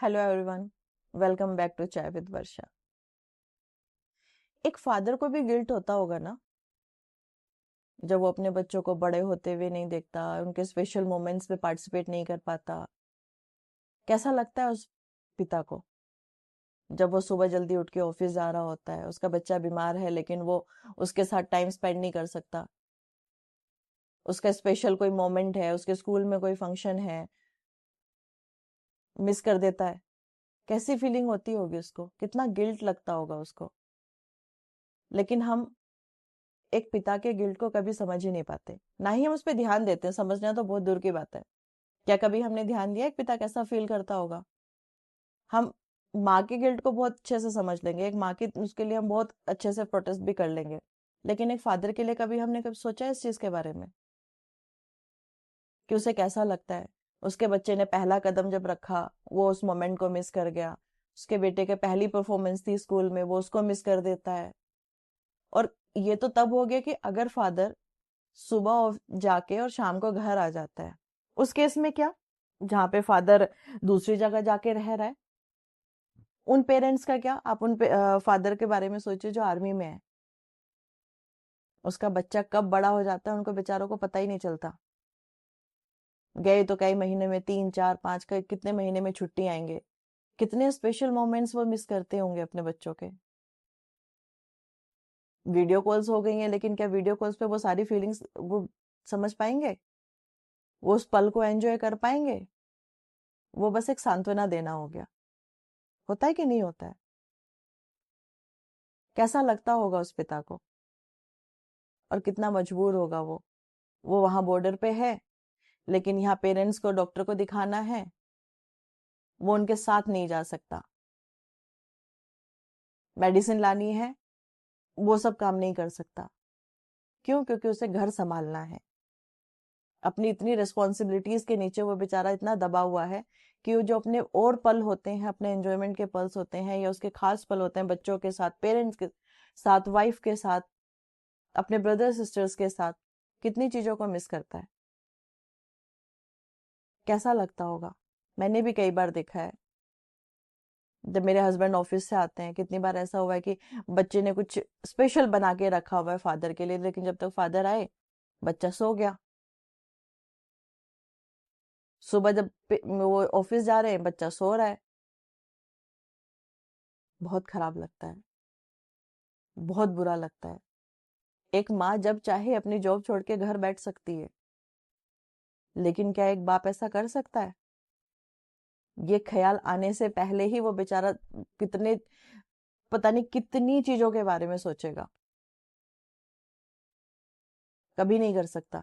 Hello everyone, welcome back to chai with Varsha. एक father को भी गिल्ट होता होगा ना, जब वो अपने बच्चों को बड़े होते हुए नहीं देखता, उनके स्पेशल मोमेंट्स में पार्टिसिपेट नहीं कर पाता। कैसा लगता है उस पिता को जब वो सुबह जल्दी उठ के ऑफिस जा रहा होता है, उसका बच्चा बीमार है लेकिन वो उसके साथ टाइम स्पेंड नहीं कर सकता। उसका स्पेशल कोई मोमेंट है, उसके स्कूल में कोई फंक्शन है, मिस कर देता है। कैसी फीलिंग होती होगी उसको, कितना गिल्ट लगता होगा उसको। लेकिन हम एक पिता के गिल्ट को कभी समझ ही नहीं पाते, ना ही हम उस पर ध्यान देते हैं। समझना तो बहुत दूर की बात है। क्या कभी हमने ध्यान दिया एक पिता कैसा फील करता होगा? हम माँ के गिल्ट को बहुत अच्छे से समझ लेंगे, एक माँ की उसके लिए हम बहुत अच्छे से प्रोटेस्ट भी कर लेंगे। लेकिन एक फादर के लिए कभी हमने कभी सोचा है इस चीज के बारे में कि उसे कैसा लगता है? उसके बच्चे ने पहला कदम जब रखा, वो उस मोमेंट को मिस कर गया। उसके बेटे के पहली परफॉर्मेंस थी स्कूल में, वो उसको मिस कर देता है। और ये तो तब हो गया कि अगर फादर सुबह जाके और शाम को घर आ जाता है। उस केस में क्या, जहाँ पे फादर दूसरी जगह जाके रह रहा है, उन पेरेंट्स का क्या? आप उन फादर के बारे में सोचिए जो आर्मी में है। उसका बच्चा कब बड़ा हो जाता है उनको बेचारों को पता ही नहीं चलता। गए तो कई महीने में, 3 4 5 कितने महीने में छुट्टी आएंगे। कितने स्पेशल मोमेंट्स वो मिस करते होंगे अपने बच्चों के। वीडियो कॉल्स हो गई हैं, लेकिन क्या वीडियो कॉल्स पे वो सारी फीलिंग्स वो समझ पाएंगे? वो उस पल को एंजॉय कर पाएंगे? वो बस एक सांत्वना देना हो गया। होता है कि नहीं होता है? कैसा लगता होगा उस पिता को, और कितना मजबूर होगा वो वहां बॉर्डर पे है, लेकिन यहाँ पेरेंट्स को, डॉक्टर को दिखाना है। वो उनके साथ नहीं जा सकता, मेडिसिन लानी है, वो सब काम नहीं कर सकता। क्यों? क्योंकि उसे घर संभालना है। अपनी इतनी रिस्पॉन्सिबिलिटीज के नीचे वो बेचारा इतना दबा हुआ है कि वो जो अपने और पल होते हैं, अपने एंजॉयमेंट के पल्स होते हैं, या उसके खास पल होते हैं बच्चों के साथ, पेरेंट्स के साथ, वाइफ के साथ, अपने ब्रदर सिस्टर्स के साथ, कितनी चीजों को मिस करता है। कैसा लगता होगा? मैंने भी कई बार देखा है, जब मेरे हस्बैंड ऑफिस से आते हैं, कितनी बार ऐसा हुआ है कि बच्चे ने कुछ स्पेशल बना के रखा हुआ है फादर के लिए, लेकिन जब तक फादर आए बच्चा सो गया। सुबह जब वो ऑफिस जा रहे हैं, बच्चा सो रहा है। बहुत खराब लगता है, बहुत बुरा लगता है। एक माँ जब चाहे अपनी जॉब छोड़ के घर बैठ सकती है, लेकिन क्या एक बाप ऐसा कर सकता है? ये ख्याल आने से पहले ही वो बेचारा कितने, पता नहीं कितनी चीजों के बारे में सोचेगा। कभी नहीं कर सकता।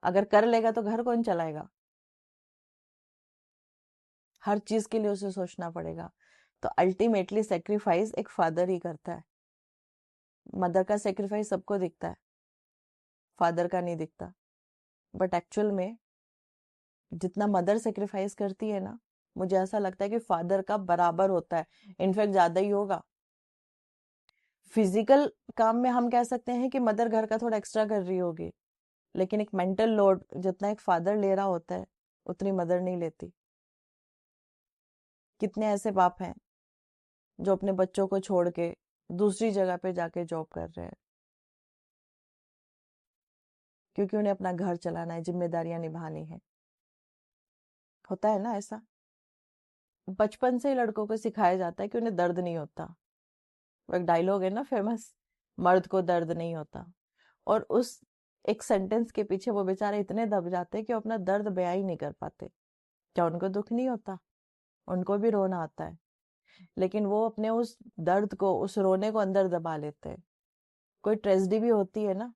अगर कर लेगा तो घर कौन चलाएगा? हर चीज के लिए उसे सोचना पड़ेगा। तो अल्टीमेटली सेक्रीफाइस एक फादर ही करता है। मदर का सेक्रीफाइस सबको दिखता है, फादर का नहीं दिखता। बट एक्चुअल में जितना मदर सेक्रीफाइस करती है ना, मुझे ऐसा लगता है कि फादर का बराबर होता है, इनफैक्ट ज्यादा ही होगा। फिजिकल काम में हम कह सकते हैं कि मदर घर का थोड़ा एक्स्ट्रा कर रही होगी, लेकिन एक मेंटल लोड जितना एक फादर ले रहा होता है, उतनी मदर नहीं लेती। कितने ऐसे बाप हैं जो अपने बच्चों को छोड़ के दूसरी जगह पे जाके जॉब कर रहे हैं, क्योंकि उन्हें अपना घर चलाना है, जिम्मेदारियां निभानी है। होता है ना ऐसा? बचपन से ही लड़कों को सिखाया जाता है कि उन्हें दर्द नहीं होता। वो एक डायलॉग है ना फेमस, मर्द को दर्द नहीं होता। और उस एक सेंटेंस के पीछे वो बेचारे इतने दब जाते हैं कि वो अपना दर्द बयां ही नहीं कर पाते। क्या उनको दुख नहीं होता? उनको भी रोना आता है, लेकिन वो अपने उस दर्द को, उस रोने को अंदर दबा लेते हैं। कोई ट्रेजेडी भी होती है ना,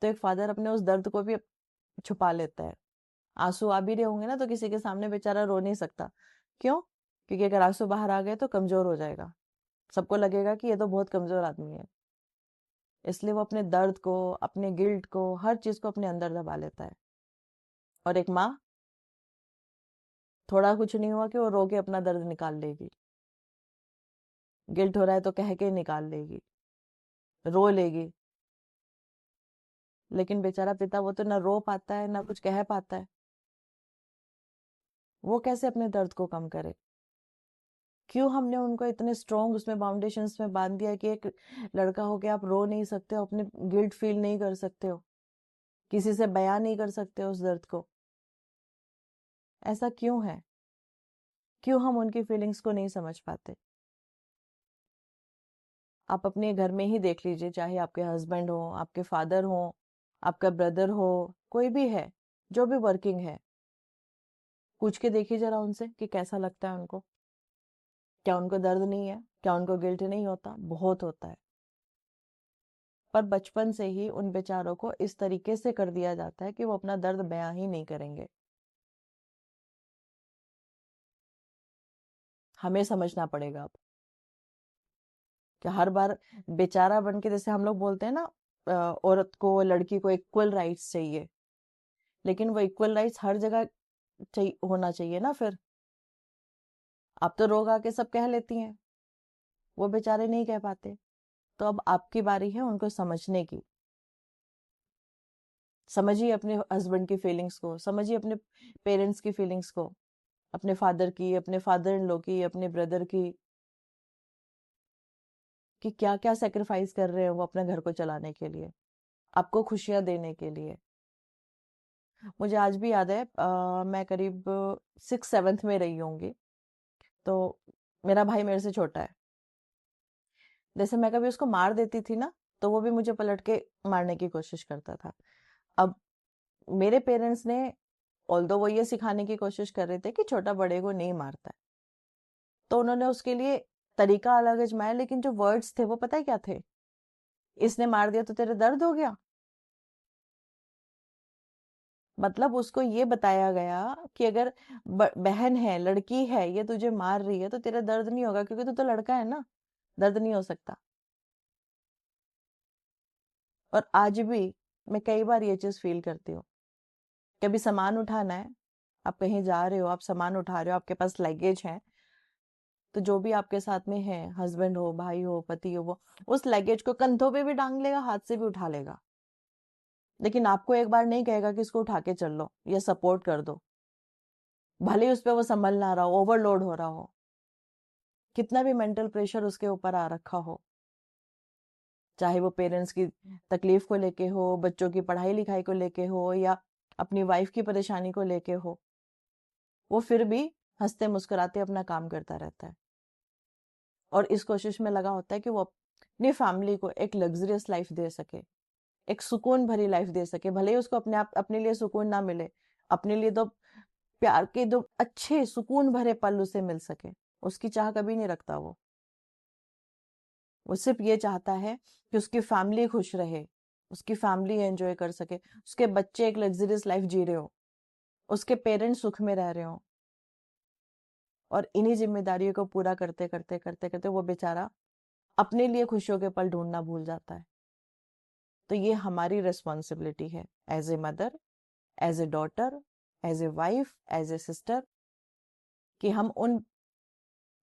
तो एक फादर अपने उस दर्द को भी छुपा लेता है। आंसू आ भी रहे होंगे ना, तो किसी के सामने बेचारा रो नहीं सकता। क्यों? क्योंकि अगर आंसू बाहर आ गए तो कमजोर हो जाएगा, सबको लगेगा कि ये तो बहुत कमजोर आदमी है। इसलिए वो अपने दर्द को, अपने गिल्ट को, हर चीज को अपने अंदर दबा लेता है। और एक माँ, थोड़ा कुछ नहीं हुआ कि वो रो के अपना दर्द निकाल लेगी। गिल्ट हो रहा है तो कह के निकाल लेगी, रो लेगी। लेकिन बेचारा पिता, वो तो ना रो पाता है ना कुछ कह पाता है। वो कैसे अपने दर्द को कम करे? क्यों हमने उनको इतने स्ट्रॉन्ग उसमें बाउंडेशंस में बांध दिया कि एक लड़का हो के आप रो नहीं सकते हो, अपने गिल्ट फील नहीं कर सकते हो, किसी से बयान नहीं कर सकते हो उस दर्द को? ऐसा क्यों है? क्यों हम उनकी फीलिंग्स को नहीं समझ पाते? आप अपने घर में ही देख लीजिए, चाहे आपके हस्बैंड हो, आपके फादर हो, आपका ब्रदर हो, कोई भी है जो भी वर्किंग है, पूछ के देखिए जरा उनसे कि कैसा लगता है उनको। क्या उनको दर्द नहीं है? क्या उनको गिल्ट नहीं होता? बहुत होता है। पर बचपन से ही उन बेचारों को इस तरीके से कर दिया जाता है कि वो अपना दर्द बयां ही नहीं करेंगे। हमें समझना पड़ेगा अब कि हर बार बेचारा बन के, जैसे हम लोग बोलते हैं ना, औरत को, लड़की को इक्वल राइट्स चाहिए, लेकिन वो इक्वल राइट्स हर जगह होना चाहिए ना फिर। आप तो रोग आके सब कह लेती हैं, वो बेचारे नहीं कह पाते। तो अब आपकी बारी है उनको समझने की। समझिए अपने हस्बैंड की फीलिंग्स को, समझिए अपने पेरेंट्स की फीलिंग्स को, अपने फादर की, अपने फादर इन लॉ की, अपने ब्रदर की, कि क्या क्या सेक्रीफाइस कर रहे हैं वो अपने घर को चलाने के लिए, आपको खुशियां देने के लिए। मुझे आज भी याद है, मैं करीब 6th 7th में रही होंगी। तो मेरा भाई मेरे से छोटा है। जैसे मैं कभी उसको मार देती थी ना, तो वो भी मुझे पलट के मारने की कोशिश करता था। अब मेरे पेरेंट्स ने, ऑल्दो वो ये सिखाने की कोशिश कर रहे थे कि छोटा बड़े को नहीं मारता है, तो उन्होंने उसके लिए तरीका अलग आजमाया, लेकिन जो वर्ड्स थे वो पता है क्या थे? इसने मार दिया तो तेरे दर्द हो गया। मतलब उसको ये बताया गया कि अगर बहन है, लड़की है, ये तुझे मार रही है तो तेरा दर्द नहीं होगा, क्योंकि तू तो लड़का है ना, दर्द नहीं हो सकता। और आज भी मैं कई बार ये चीज फील करती हूँ। कभी सामान उठाना है, आप कहीं जा रहे हो, आप सामान उठा रहे हो, आपके पास लगेज है, तो जो भी आपके साथ में है, हस्बैंड हो, भाई हो, पति हो, वो उस लगेज को कंधों पे भी टांग लेगा, हाथ से भी उठा लेगा, लेकिन आपको एक बार नहीं कहेगा कि इसको उठा के चल लो या सपोर्ट कर दो। भले ही उस पर वो संभल ना रहा हो, ओवरलोड हो रहा हो, कितना भी मेंटल प्रेशर उसके ऊपर आ रखा हो, चाहे वो पेरेंट्स की तकलीफ को लेके हो, बच्चों की पढ़ाई लिखाई को लेके हो, या अपनी वाइफ की परेशानी को लेके हो, वो फिर भी हंसते मुस्कुराते अपना काम करता रहता है और इस कोशिश में लगा होता है कि वो अपनी फैमिली को एक लग्जरियस लाइफ दे सके, एक सुकून भरी लाइफ दे सके। भले ही उसको अपने आप अपने लिए सुकून ना मिले, अपने लिए तो प्यार के दो अच्छे सुकून भरे पल उसे मिल सके, उसकी चाह कभी नहीं रखता वो सिर्फ ये चाहता है कि उसकी फैमिली खुश रहे, उसकी फैमिली एंजॉय कर सके, उसके बच्चे एक लग्जरियस लाइफ जी रहे हो, उसके पेरेंट्स सुख में रह रहे हो। और इन्हीं जिम्मेदारियों को पूरा करते करते करते करते वो बेचारा अपने लिए खुशियों के पल ढूंढना भूल जाता है। तो ये हमारी रिस्पॉन्सिबिलिटी है, as a mother, as a daughter, as a wife, as a sister, कि हम उन,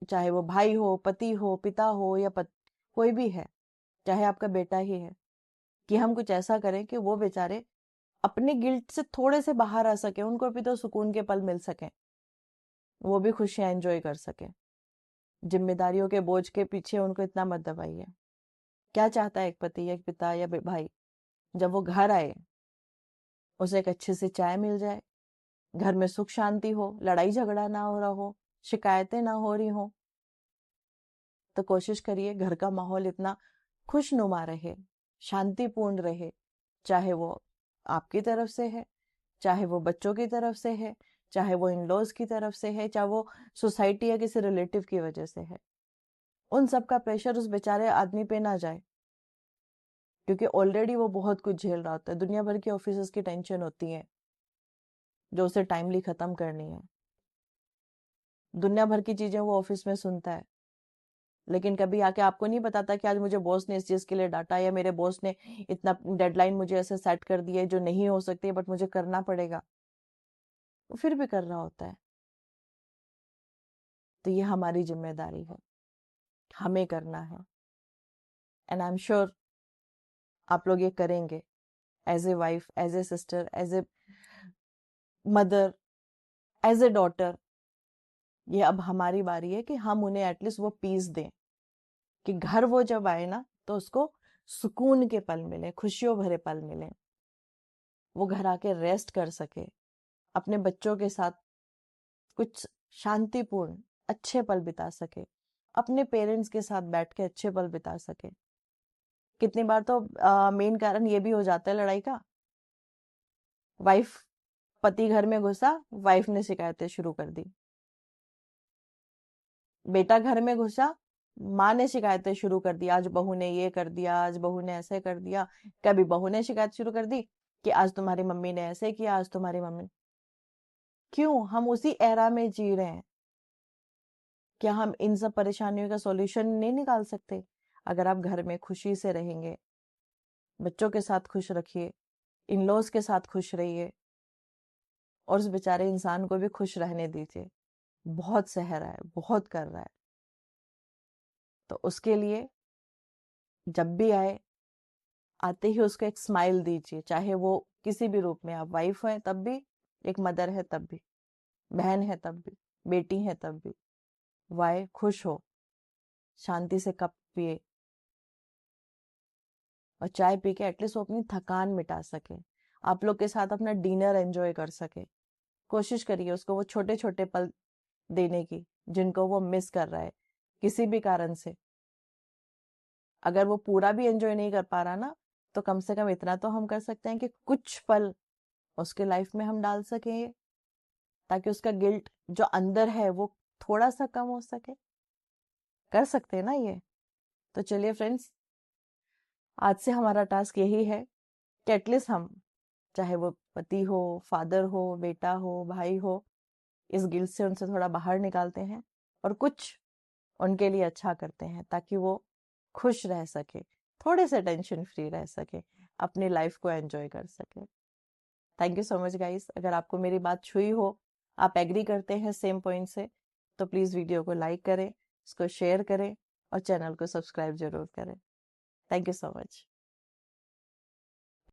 चाहे वो भाई हो, पति हो, पिता हो, या कोई भी है, चाहे आपका बेटा ही है, कि हम कुछ ऐसा करें कि वो बेचारे अपने गिल्ट से थोड़े से बाहर आ सके, उनको भी तो सुकून के पल मिल सके, वो भी खुशियां एंजॉय कर सके। जिम्मेदारियों के बोझ के पीछे उनको इतना मत दबाइए। क्या चाहता है एक पति, एक पिता या भाई? जब वो घर आए, उसे एक अच्छे से चाय मिल जाए, घर में सुख शांति हो, लड़ाई झगड़ा ना हो रहा हो, शिकायतें ना हो रही हो। तो कोशिश करिए घर का माहौल इतना खुशनुमा रहे, शांतिपूर्ण रहे, चाहे वो आपकी तरफ से है, चाहे वो बच्चों की तरफ से है, चाहे वो इन लॉज की तरफ से है, चाहे वो सोसाइटी या किसी रिलेटिव की वजह से है। उन सब का प्रेशर उस बेचारे आदमी पे ना जाए, क्योंकि ऑलरेडी वो बहुत कुछ झेल रहा होता है। दुनिया भर की ऑफिस की टेंशन होती है जो उसे टाइमली खत्म करनी है, दुनिया भर की चीजें वो ऑफिस में सुनता है, लेकिन कभी आके आपको नहीं बताता कि आज मुझे बॉस ने इस चीज के लिए डांटा, या मेरे बॉस ने इतना डेडलाइन मुझे ऐसे सेट कर दी है जो नहीं हो सकती है, बट मुझे करना पड़ेगा। वो फिर भी कर रहा होता है। तो ये हमारी जिम्मेदारी है, हमें करना है, एंड आई एम श्योर आप लोग ये करेंगे, as a wife, as a sister, as a mother, as a daughter. ये अब हमारी बारी है कि हम उन्हें एटलीस्ट वो पीस दें कि घर वो जब आए ना तो उसको सुकून के पल मिले, खुशियों भरे पल मिले, वो घर आके रेस्ट कर सके, अपने बच्चों के साथ कुछ शांतिपूर्ण अच्छे पल बिता सके, अपने पेरेंट्स के साथ बैठ के अच्छे पल बिता सके। कितनी बार तो मेन कारण ये भी हो जाता है लड़ाई का, वाइफ पति घर में घुसा, वाइफ ने शिकायतें शुरू कर दी, बेटा घर में घुसा, माँ ने शिकायतें शुरू कर दी, आज बहू ने ये कर दिया, आज बहू ने ऐसे कर दिया। कभी बहू ने शिकायत शुरू कर दी कि आज तुम्हारी मम्मी ने ऐसे किया, आज तुम्हारी मम्मी। क्यों हम उसी एरा में जी रहे हैं? क्या हम इन सब परेशानियों का सॉल्यूशन नहीं निकाल सकते? अगर आप घर में खुशी से रहेंगे, बच्चों के साथ खुश रखिए, इन लॉज के साथ खुश रहिए, और उस बेचारे इंसान को भी खुश रहने दीजिए। बहुत सह रहा है, बहुत कर रहा है, तो उसके लिए जब भी आए, आते ही उसको एक स्माइल दीजिए, चाहे वो किसी भी रूप में, आप वाइफ हैं तब भी, एक मदर है तब भी, बहन है तब भी, बेटी है तब भी। वाई खुश हो, शांति से कप पिए और चाय पी के एटलीस्ट वो अपनी थकान मिटा सके, आप लोग के साथ अपना डिनर एंजॉय कर सके। कोशिश करिए उसको वो छोटे छोटे पल देने की जिनको वो मिस कर रहा है किसी भी कारण से। अगर वो पूरा भी एंजॉय नहीं कर पा रहा ना, तो कम से कम इतना तो हम कर सकते हैं कि कुछ पल उसके लाइफ में हम डाल सकें, ताकि उसका गिल्ट जो अंदर है वो थोड़ा सा कम हो सके। कर सकते हैं ना ये? तो चलिए फ्रेंड्स, आज से हमारा टास्क यही है कि एटलीस्ट हम, चाहे वो पति हो, फादर हो, बेटा हो, भाई हो, इस गिल्ट से उनसे थोड़ा बाहर निकालते हैं और कुछ उनके लिए अच्छा करते हैं, ताकि वो खुश रह सके, थोड़े से टेंशन फ्री रह सके, अपनी लाइफ को एंजॉय कर सके। Thank you so much guys. अगर आपको मेरी बात छुई हो, आप एग्री करते हैं सेम पॉइंट से, तो प्लीज वीडियो को लाइक करें, इसको शेयर करें और चैनल को सब्सक्राइब जरूर करें। Thank you so much.